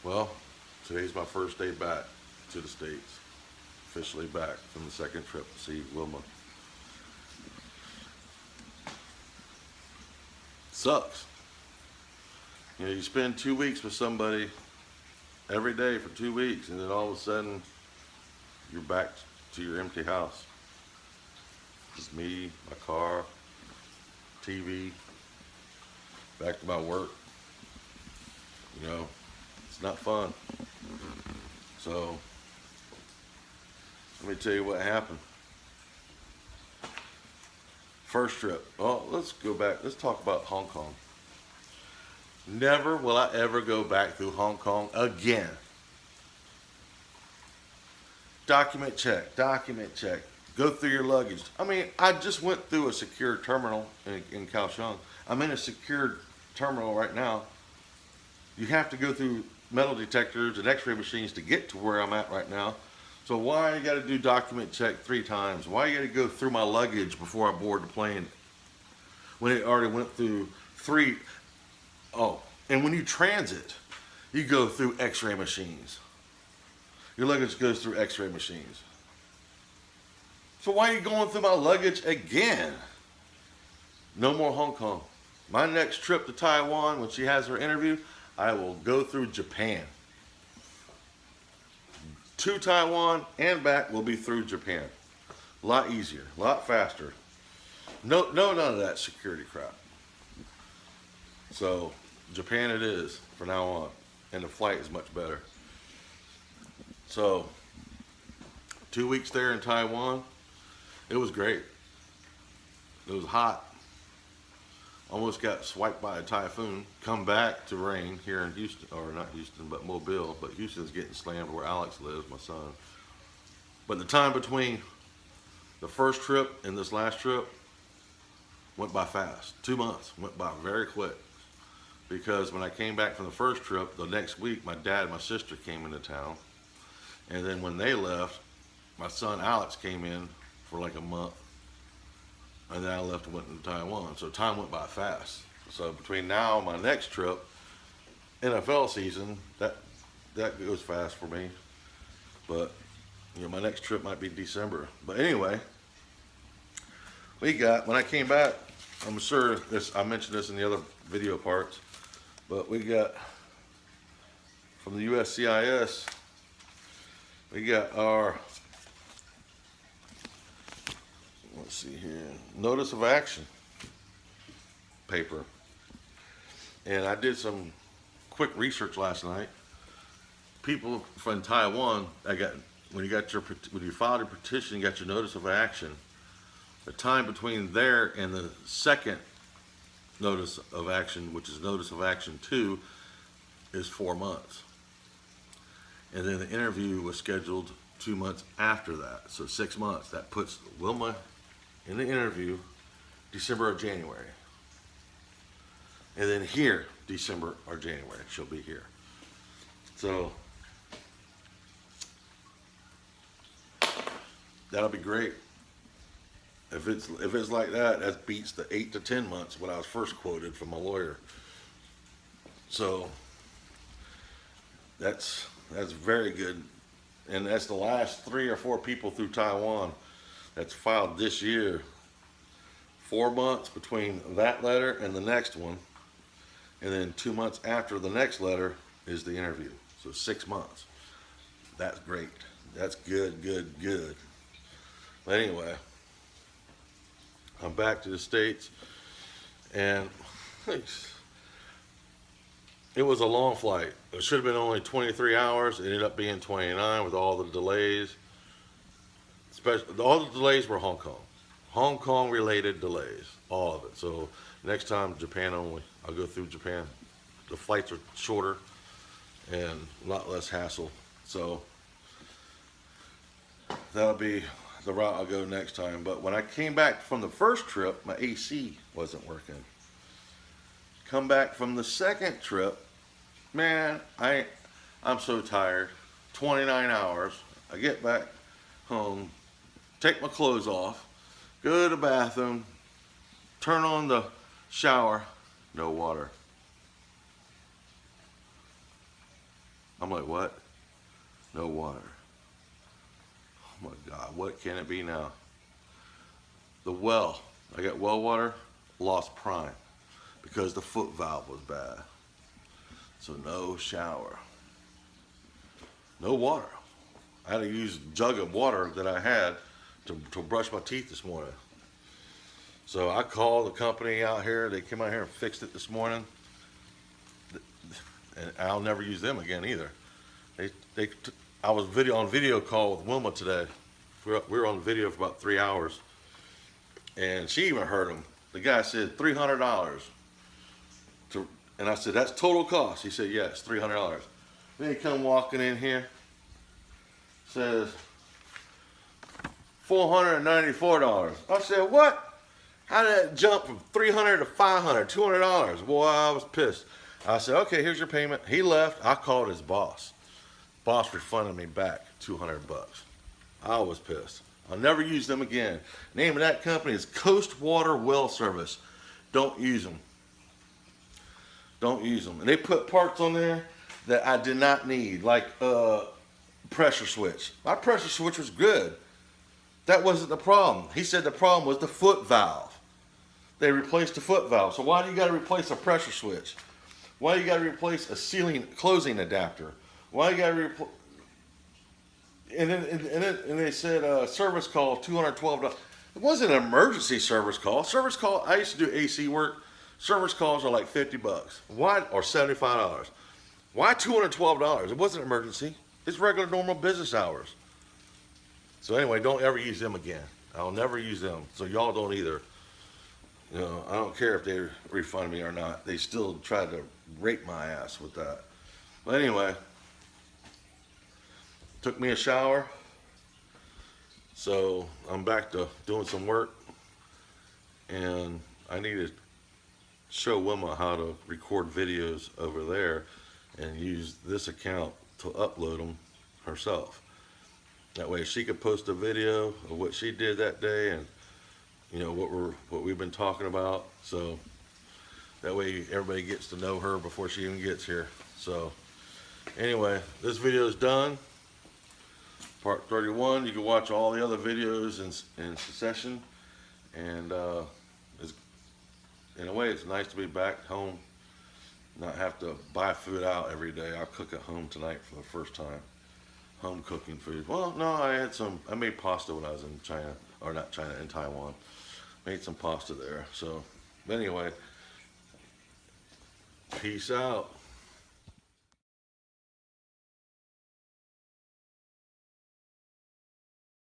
Well, today's my first day back to the States. Officially back from the second trip to see Wilma. Sucks. You know, you spend 2 weeks with somebody every day for 2 weeks, and then all of a sudden, you're back to your empty house. Just me, my car, TV, back to my work. You know, it's not fun. So, let me tell you what happened. First trip. Well, let's go back. Let's talk about Hong Kong. Never will I ever go back through Hong Kong again. Document check, document check. Go through your luggage. I mean, I just went through a secure terminal in Kaohsiung. I'm in a secured terminal right now. You have to go through metal detectors and x-ray machines to get to where I'm at right now. So why you got to do document check 3 times? Why you got to go through my luggage before I board the plane when it already went through 3? Oh, and when you transit, you go through x-ray machines. Your luggage goes through x-ray machines. So why are you going through my luggage again? No more Hong Kong. My next trip to Taiwan, when she has her interview, I will go through Japan. To Taiwan and back will be through Japan. A lot easier, a lot faster. No, none of that security crap. So Japan it is from now on, and the flight is much better. So 2 weeks there in Taiwan, it was great. It was hot. Almost got swiped by a typhoon. Come back to rain here in Houston, or not Houston, but Mobile. But Houston's getting slammed where Alex lives, my son. But the time between the first trip and this last trip went by fast. 2 months went by very quick. Because when I came back from the first trip, the next week my dad and my sister came into town. And then when they left, my son Alex came in for like a month. And then I left and went to Taiwan. So time went by fast. So between now and my next trip, NFL season, that goes fast for me. But you know, my next trip might be December. But anyway, when I came back, I'm sure I mentioned this in the other video parts, but we got from the USCIS, we got our, let's see here, notice of action paper. And I did some quick research last night. People from Taiwan, when you filed a petition, you got your notice of action. The time between there and the second notice of action, which is notice of action 2, is 4 months. And then the interview was scheduled 2 months after that, so 6 months. That puts Wilma in the interview December or January. And then here, December or January, she'll be here. So that'll be great. If it's like that, that beats the 8 to 10 months when I was first quoted from my lawyer. So that's very good, and that's the last 3 or 4 people through Taiwan that's filed this year. 4 months between that letter and the next one, and then 2 months after the next letter is the interview. So 6 months. That's great. That's good, good, good. But anyway, I'm back to the States, and it was a long flight. It should have been only 23 hours. It ended up being 29 with all the delays. All the delays were Hong Kong. Hong Kong related delays, all of it. So next time, Japan only. I'll go through Japan. The flights are shorter and a lot less hassle. So that'll be the route I'll go next time. But when I came back from the first trip, my AC wasn't working. Come back from the second trip, man, I'm so tired. 29 hours. I get back home, take my clothes off, go to the bathroom, turn on the shower, no water. I'm like, what? No water. Oh my God, what can it be now? The well, I got well water, lost prime because the foot valve was bad. So no shower, no water. I had to use a jug of water that I had to brush my teeth this morning. So I called the company out here. They came out here and fixed it this morning. And I'll never use them again either. I was on video call with Wilma today. We were on video for about 3 hours. And she even heard him. The guy said $300. And I said, that's total cost. He said, yes, $300. Then he come walking in here. Says, $494. I said, what? How did that jump from $300 to $500, $200? Boy, I was pissed. I said, okay, here's your payment. He left. I called his boss. Boss refunded me back $200. I was pissed. I'll never use them again. Name of that company is Coast Water Well Service. Don't use them. Don't use them. And they put parts on there that I did not need, like pressure switch. My pressure switch was good. That wasn't the problem. He said the problem was the foot valve. They replaced the foot valve. So why do you got to replace a pressure switch? Why you got to replace a sealing closing adapter? Why you got to replace? And they said service call $212. It wasn't an emergency service call. Service call. I used to do AC work. Service calls are like $50. Why, or $75? Why $212? It wasn't an emergency. It's regular normal business hours. So anyway, don't ever use them again. I'll never use them. So y'all don't either. You know, I don't care if they refund me or not. They still tried to rape my ass with that. But anyway, took me a shower. So I'm back to doing some work. And I need to show Wilma how to record videos over there and use this account to upload them herself. That way she could post a video of what she did that day and you know what we've been talking about. So that way everybody gets to know her before she even gets here. So anyway, this video is done. Part 31. You can watch all the other videos in succession. And in a way, it's nice to be back home, not have to buy food out every day. I'll cook at home tonight for the first time. Home cooking food. Well, no, I made pasta when I was in China, or not China, in Taiwan. Made some pasta there. So, anyway, peace out.